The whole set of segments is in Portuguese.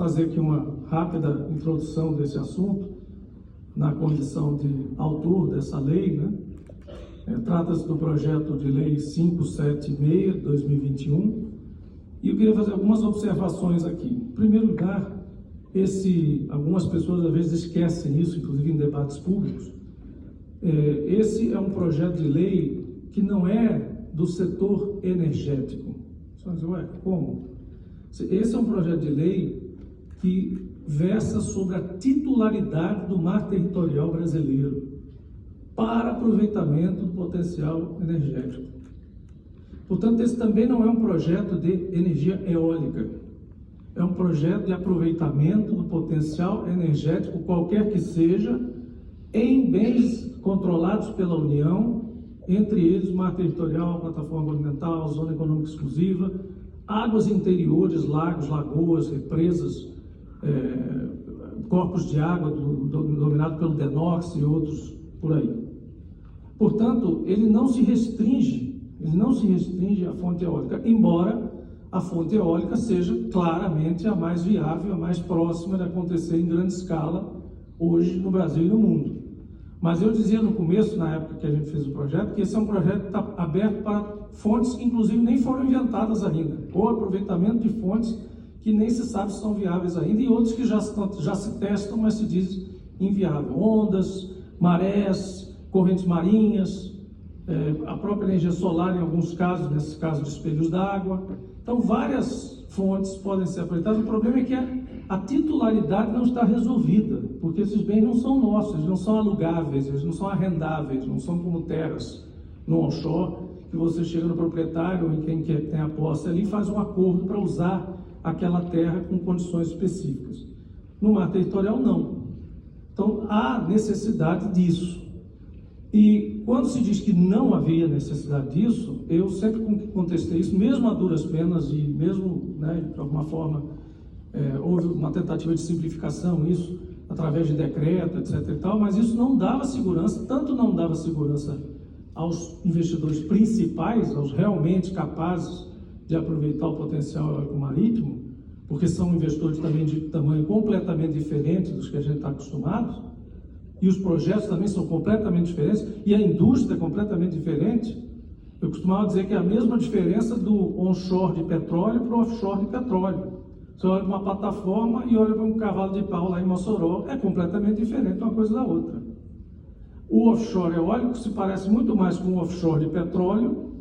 fazer aqui uma rápida introdução desse assunto, na condição de autor dessa lei, né? Trata-se do projeto de lei 576 de 2021, e eu queria fazer algumas observações aqui. Em primeiro lugar, algumas pessoas às vezes esquecem isso, inclusive em debates públicos. Esse é um projeto de lei que não é do setor energético. Você vai dizer, ué, como? Esse é um projeto de lei que versa sobre a titularidade do mar territorial brasileiro para aproveitamento do potencial energético. Portanto, esse também não é um projeto de energia eólica, é um projeto de aproveitamento do potencial energético, qualquer que seja, em bens controlados pela União, entre eles o mar territorial, plataforma continental, zona econômica exclusiva, águas interiores, lagos, lagoas, represas, corpos de água dominado pelo DENOX e outros por aí. Portanto, ele não se restringe à fonte eólica, embora a fonte eólica seja claramente a mais viável, a mais próxima de acontecer em grande escala hoje no Brasil e no mundo. Mas eu dizia no começo, na época que a gente fez o projeto, que esse é um projeto que está aberto para fontes que inclusive nem foram inventadas ainda, ou aproveitamento de fontes que nem se sabe se são viáveis ainda, e outros que já se testam, mas se diz inviável. Ondas, marés, correntes marinhas, a própria energia solar em alguns casos, nesse caso de espelhos d'água. Então, várias fontes podem ser aproveitadas. O problema é que a titularidade não está resolvida, porque esses bens não são nossos, eles não são alugáveis, eles não são arrendáveis, não são como terras no onshore, que você chega no proprietário ou em quem tem a posse ali e faz um acordo para usar aquela terra com condições específicas. No mar territorial, não. Então, há necessidade disso. E quando se diz que não havia necessidade disso, eu sempre contestei isso, mesmo a duras penas e mesmo, de alguma forma, houve uma tentativa de simplificação, isso através de decreto, etc. e tal, mas isso não dava segurança, tanto não dava segurança aos investidores principais, aos realmente capazes de aproveitar o potencial eólico marítimo, porque são investidores também de tamanho completamente diferente dos que a gente está acostumado, e os projetos também são completamente diferentes, e a indústria é completamente diferente. Eu costumava dizer que é a mesma diferença do onshore de petróleo para o offshore de petróleo. Você olha para uma plataforma e olha para um cavalo de pau lá em Mossoró, é completamente diferente uma coisa da outra. O offshore eólico se parece muito mais com o offshore de petróleo,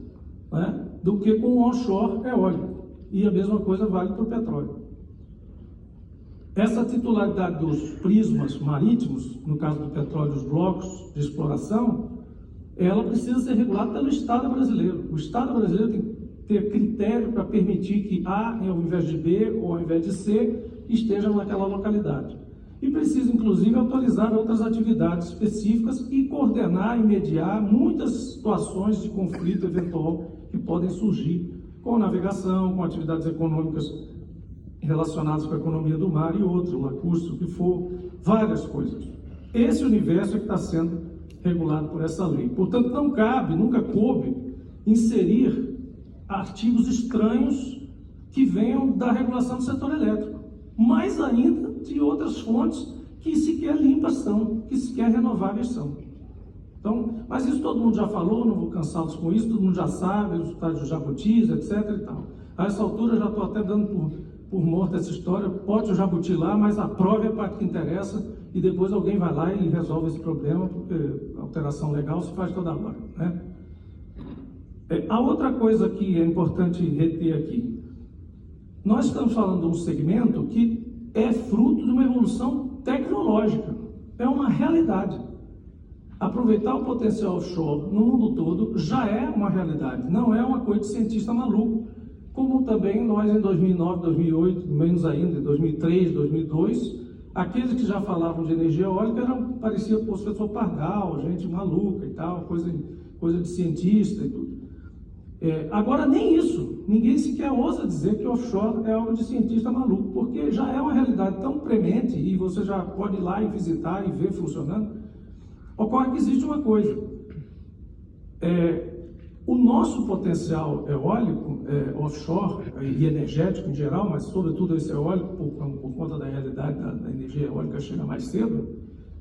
do que com o onshore eólico. E a mesma coisa vale para o petróleo. Essa titularidade dos prismas marítimos, no caso do petróleo, os blocos de exploração, ela precisa ser regulada pelo Estado brasileiro. O Estado brasileiro tem que ter critério para permitir que A, ao invés de B ou ao invés de C, esteja naquela localidade. E precisa, inclusive, autorizar outras atividades específicas e coordenar e mediar muitas situações de conflito eventual que podem surgir com navegação, com atividades econômicas relacionadas com a economia do mar e outros, lacustre, o que for, várias coisas. Esse universo é que está sendo regulado por essa lei. Portanto, não cabe, nunca coube, inserir artigos estranhos que venham da regulação do setor elétrico, mais ainda de outras fontes que sequer limpas são, que sequer renováveis são. Então, mas isso todo mundo já falou, não vou cansá-los com isso, todo mundo já sabe, os resultados de jabutis, etc. e tal. A essa altura já estou até dando por morta essa história, pode o jabuti lá, mas aprove a parte que interessa e depois alguém vai lá e resolve esse problema, porque a alteração legal se faz toda hora, né? A outra coisa que é importante reter aqui, nós estamos falando de um segmento que é fruto de uma evolução tecnológica, é uma realidade. Aproveitar o potencial offshore no mundo todo já é uma realidade, não é uma coisa de cientista maluco, como também nós em 2009, 2008, menos ainda, em 2003, 2002, aqueles que já falavam de energia eólica parecia o professor Pardal, gente maluca e tal, coisa de cientista e tudo. Agora nem isso, ninguém sequer ousa dizer que offshore é algo de cientista maluco, porque já é uma realidade tão premente e você já pode ir lá e visitar e ver funcionando. Ocorre que existe uma coisa, O nosso potencial eólico, offshore e energético em geral, mas sobretudo esse eólico, por conta da realidade da energia eólica chega mais cedo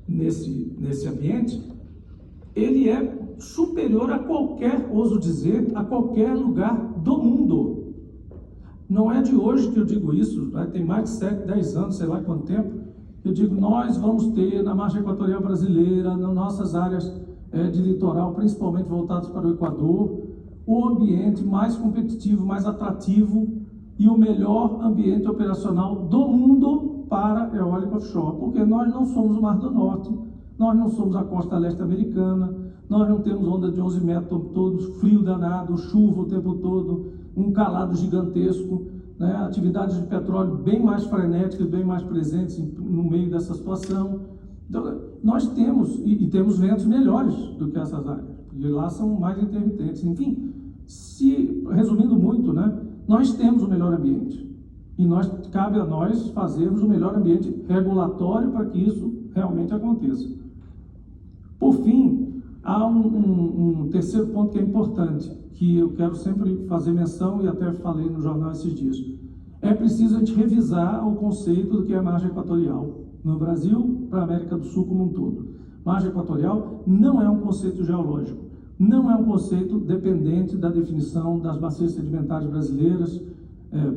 nesse ambiente, ele é superior a qualquer, ouso dizer, a qualquer lugar do mundo. Não é de hoje que eu digo isso, tem mais de 7, 10 anos, sei lá quanto tempo, eu digo, nós vamos ter na margem equatorial brasileira, nas nossas áreas de litoral, principalmente voltados para o Equador, o ambiente mais competitivo, mais atrativo e o melhor ambiente operacional do mundo para eólica offshore, porque nós não somos o Mar do Norte, nós não somos a costa leste americana, nós não temos onda de 11 metros o tempo todo, frio danado, chuva o tempo todo, um calado gigantesco, né? Atividades de petróleo bem mais frenéticas, bem mais presentes no meio dessa situação. Então, nós temos, e temos ventos melhores do que essas áreas, porque lá são mais intermitentes. Enfim, resumindo muito, né, nós temos o melhor ambiente. E cabe a nós fazermos o melhor ambiente regulatório para que isso realmente aconteça. Por fim, há um terceiro ponto que é importante, que eu quero sempre fazer menção, e até falei no jornal esses dias. É preciso a gente revisar o conceito do que é margem equatorial no Brasil, para a América do Sul como um todo. Margem equatorial não é um conceito geológico, não é um conceito dependente da definição das bacias sedimentares brasileiras,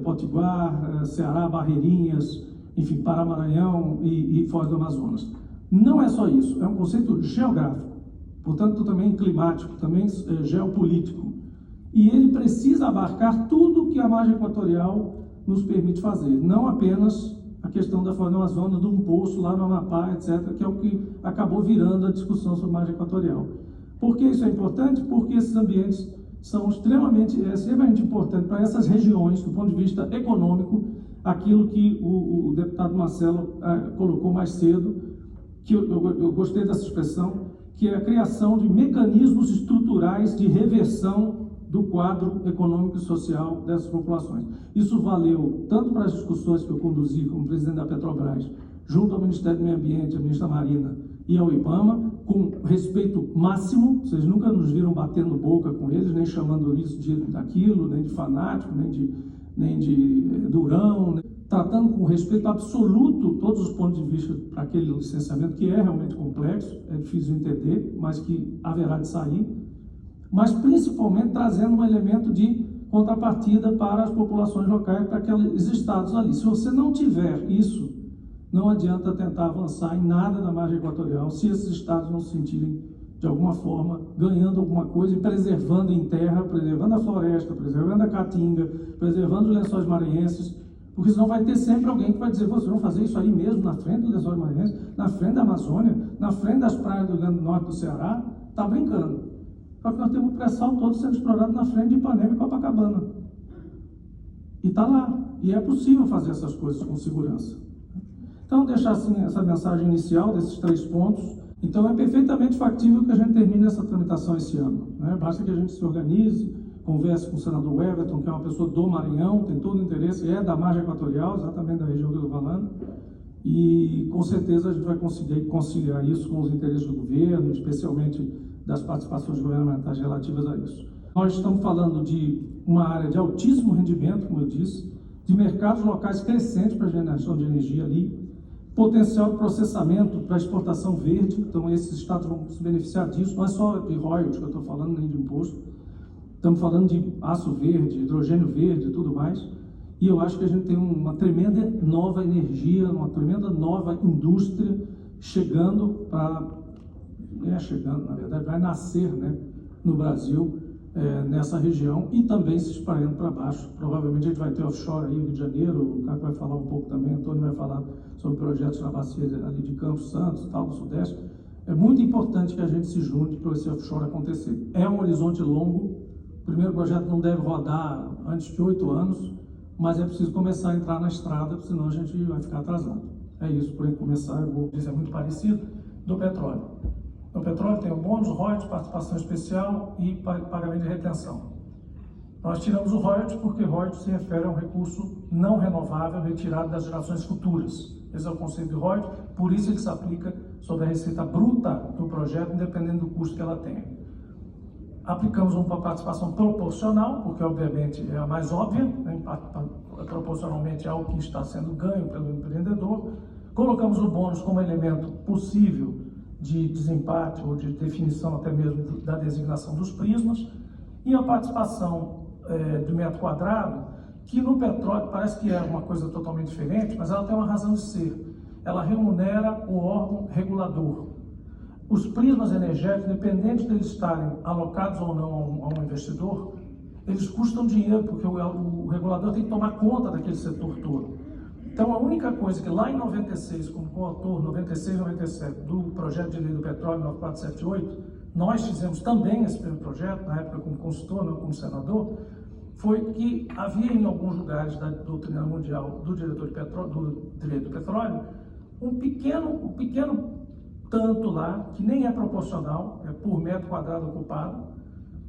Potiguar, Ceará, Barreirinhas, enfim, Pará-Maranhão e Foz do Amazonas. Não é só isso, é um conceito geográfico, portanto também climático, também geopolítico. E ele precisa abarcar tudo que a margem equatorial nos permite fazer, não apenas a questão da Foz do Amazonas, de um poço lá no Amapá, etc., que é o que acabou virando a discussão sobre a margem equatorial. Por que isso é importante? Porque esses ambientes são extremamente importantes para essas regiões, do ponto de vista econômico, aquilo que o deputado Marcelo colocou mais cedo, que eu gostei dessa expressão, que é a criação de mecanismos estruturais de reversão do quadro econômico e social dessas populações. Isso valeu tanto para as discussões que eu conduzi como presidente da Petrobras, junto ao Ministério do Meio Ambiente, à Ministra Marina e ao IBAMA, com respeito máximo. Vocês nunca nos viram batendo boca com eles, nem chamando isso daquilo, nem de fanático, nem de durão, tratando com respeito absoluto todos os pontos de vista para aquele licenciamento, que é realmente complexo, é difícil de entender, mas que haverá de sair, mas principalmente trazendo um elemento de contrapartida para as populações locais, para aqueles estados ali. Se você não tiver isso, não adianta tentar avançar em nada na margem equatorial, se esses estados não se sentirem, de alguma forma, ganhando alguma coisa e preservando em terra, preservando a floresta, preservando a caatinga, preservando os lençóis maranhenses, porque senão vai ter sempre alguém que vai dizer, vocês vão fazer isso aí mesmo, na frente dos lençóis maranhenses, na frente da Amazônia, na frente das praias do Rio Grande do Norte do Ceará, está brincando. Só que nós temos o pré-sal todo sendo explorado na frente de Ipanema e Copacabana. E está lá. E é possível fazer essas coisas com segurança. Então, deixar assim essa mensagem inicial desses 3 pontos. Então, é perfeitamente factível que a gente termine essa tramitação esse ano, né? Basta que a gente se organize, converse com o senador Everton, que é uma pessoa do Maranhão, tem todo o interesse, é da margem equatorial, exatamente da região que eu estou falando, e com certeza a gente vai conseguir conciliar isso com os interesses do governo, especialmente das participações governamentais relativas a isso. Nós estamos falando de uma área de altíssimo rendimento, como eu disse, de mercados locais crescentes para a geração de energia ali, potencial de processamento para exportação verde, então esses estados vão se beneficiar disso, não é só de royalties que eu estou falando, nem de imposto, estamos falando de aço verde, hidrogênio verde e tudo mais, e eu acho que a gente tem uma tremenda nova energia, uma tremenda nova indústria chegando para... chegando, na verdade, vai nascer, né, no Brasil, nessa região, e também se espalhando para baixo. Provavelmente a gente vai ter offshore aí, Rio de Janeiro, o Caco vai falar um pouco também, Antônio vai falar sobre projetos na bacia ali de Campos Santos, tal, do Sudeste. É muito importante que a gente se junte para esse offshore acontecer. É um horizonte longo, o primeiro projeto não deve rodar antes de 8 anos, mas é preciso começar a entrar na estrada, senão a gente vai ficar atrasado. É isso, para começar, eu vou dizer, é muito parecido do petróleo. No petróleo tem o bônus, royalties, participação especial e pagamento de retenção. Nós tiramos o royalties porque royalties se refere a um recurso não renovável retirado das gerações futuras. Esse é o conceito de royalties, por isso ele se aplica sobre a receita bruta do projeto, independente do custo que ela tenha. aplicamos uma participação proporcional, porque obviamente é a mais óbvia, né? Proporcionalmente ao que está sendo ganho pelo empreendedor. Colocamos o bônus como elemento possível de desempate ou de definição até mesmo da designação dos prismas. E a participação de metro quadrado, que no petróleo parece que é uma coisa totalmente diferente, mas ela tem uma razão de ser. Ela remunera o órgão regulador. Os prismas energéticos, independente de eles estarem alocados ou não a um investidor, eles custam dinheiro, porque o regulador tem que tomar conta daquele setor todo. Então, a única coisa que lá em 96, como coautor, 96 e 97, do projeto de lei do petróleo 9478, nós fizemos também esse primeiro projeto, na época como consultor, não como senador, foi que havia em alguns lugares da doutrina mundial do diretor de petróleo, do direito do petróleo, um pequeno tanto lá, que nem é proporcional, é por metro quadrado ocupado,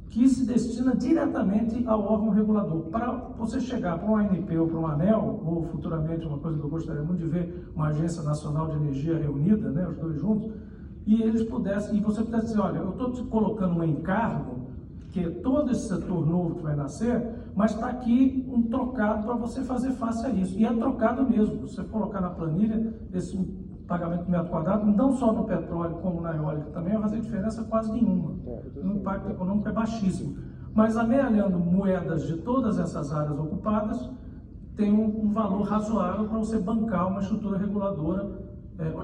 que se destina diretamente ao órgão regulador. Para você chegar para um ANP ou para um ANEEL, ou futuramente uma coisa que eu gostaria muito de ver, uma Agência Nacional de Energia reunida, né, os dois juntos, e eles pudessem, e você pudesse dizer, olha, eu estou te colocando um encargo, que é todo esse setor novo que vai nascer, mas está aqui um trocado para você fazer face a isso. E é trocado mesmo. Você colocar na planilha esse pagamento de metro quadrado, não só no petróleo como na eólica também, vai fazer diferença quase nenhuma. O impacto econômico é baixíssimo. Mas amealhando moedas de todas essas áreas ocupadas, tem um valor razoável para você bancar uma estrutura reguladora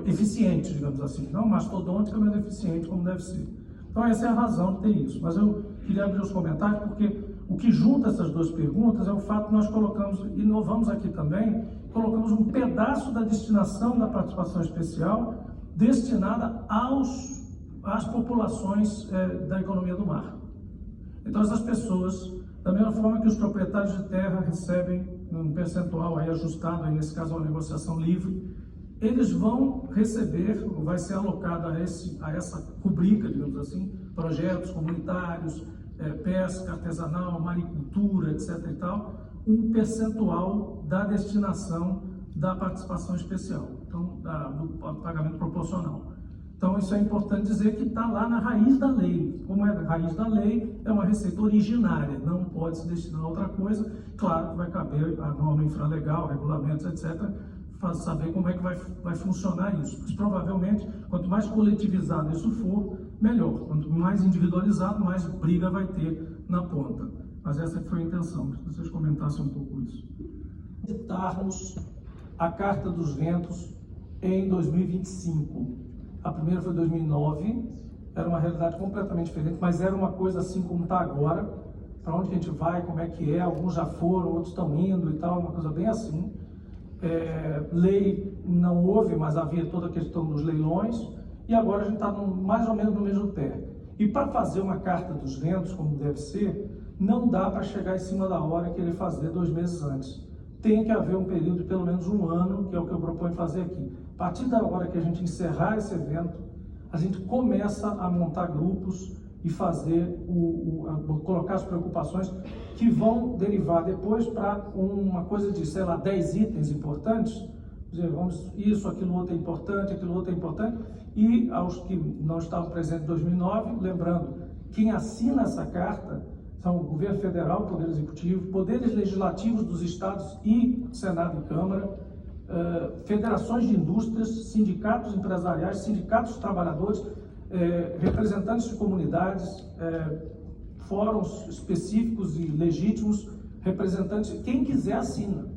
eficiente, digamos assim. Não mastodôntica, mas eficiente, como deve ser. Então essa é a razão de ter isso. Mas eu queria abrir os comentários, porque o que junta essas duas perguntas é o fato que nós colocamos, inovamos aqui também, colocamos um pedaço da destinação da participação especial destinada às populações da economia do mar. Então essas pessoas, da mesma forma que os proprietários de terra recebem um percentual aí ajustado, aí nesse caso uma negociação livre, eles vão receber, ou vai ser alocado a essa rubrica, digamos assim, projetos comunitários, pesca artesanal, maricultura, etc. e tal, um percentual da destinação da participação especial, então, do pagamento proporcional. Então, isso é importante dizer que está lá na raiz da lei. Como é da raiz da lei, é uma receita originária, não pode se destinar a outra coisa. Claro que vai caber a norma infralegal, regulamentos, etc., para saber como é que vai funcionar isso. Mas, provavelmente, quanto mais coletivizado isso for, melhor. Quanto mais individualizado, mais briga vai ter na ponta. Mas essa foi a intenção, que vocês comentassem um pouco isso. Editarmos a Carta dos Ventos em 2025. A primeira foi em 2009, era uma realidade completamente diferente, mas era uma coisa assim como está agora, para onde a gente vai, como é que é, alguns já foram, outros estão indo e tal, uma coisa bem assim. Lei não houve, mas havia toda a questão dos leilões, e agora a gente está mais ou menos no mesmo pé. E para fazer uma Carta dos Ventos, como deve ser, não dá para chegar em cima da hora e querer fazer 2 meses antes. Tem que haver um período de pelo menos 1 ano, que é o que eu proponho fazer aqui. A partir da hora que a gente encerrar esse evento, a gente começa a montar grupos e fazer colocar as preocupações que vão derivar depois para uma coisa de, sei lá, 10 itens importantes. Dizer, isso, aquilo outro é importante, aquilo outro é importante. E aos que não estavam presentes em 2009, lembrando, quem assina essa carta são o governo federal, o Poder Executivo, poderes legislativos dos estados e Senado e Câmara, federações de indústrias, sindicatos empresariais, sindicatos de trabalhadores, representantes de comunidades, fóruns específicos e legítimos, representantes, quem quiser assina,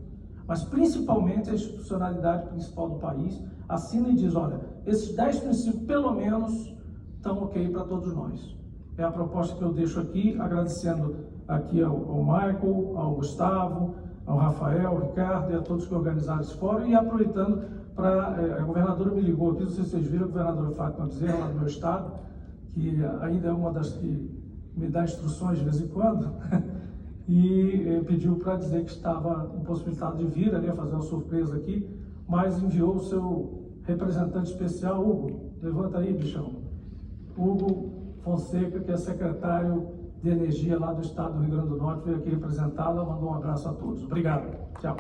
mas principalmente a institucionalidade principal do país assina e diz, olha, esses 10 princípios pelo menos estão ok para todos nós. É a proposta que eu deixo aqui, agradecendo aqui ao Michael, ao Gustavo, ao Rafael, ao Ricardo e a todos que organizaram esse fórum, e aproveitando para... a governadora me ligou aqui, não sei se vocês viram, a governadora Fátima Bezerra, lá do meu estado, que ainda é uma das que me dá instruções de vez em quando, e pediu para dizer que estava impossibilitado de vir ali a fazer uma surpresa aqui, mas enviou o seu representante especial, Hugo. Levanta aí, bichão. Hugo Fonseca, que é secretário de Energia lá do estado do Rio Grande do Norte, veio aqui representá-la, mandou um abraço a todos. Obrigado. Tchau.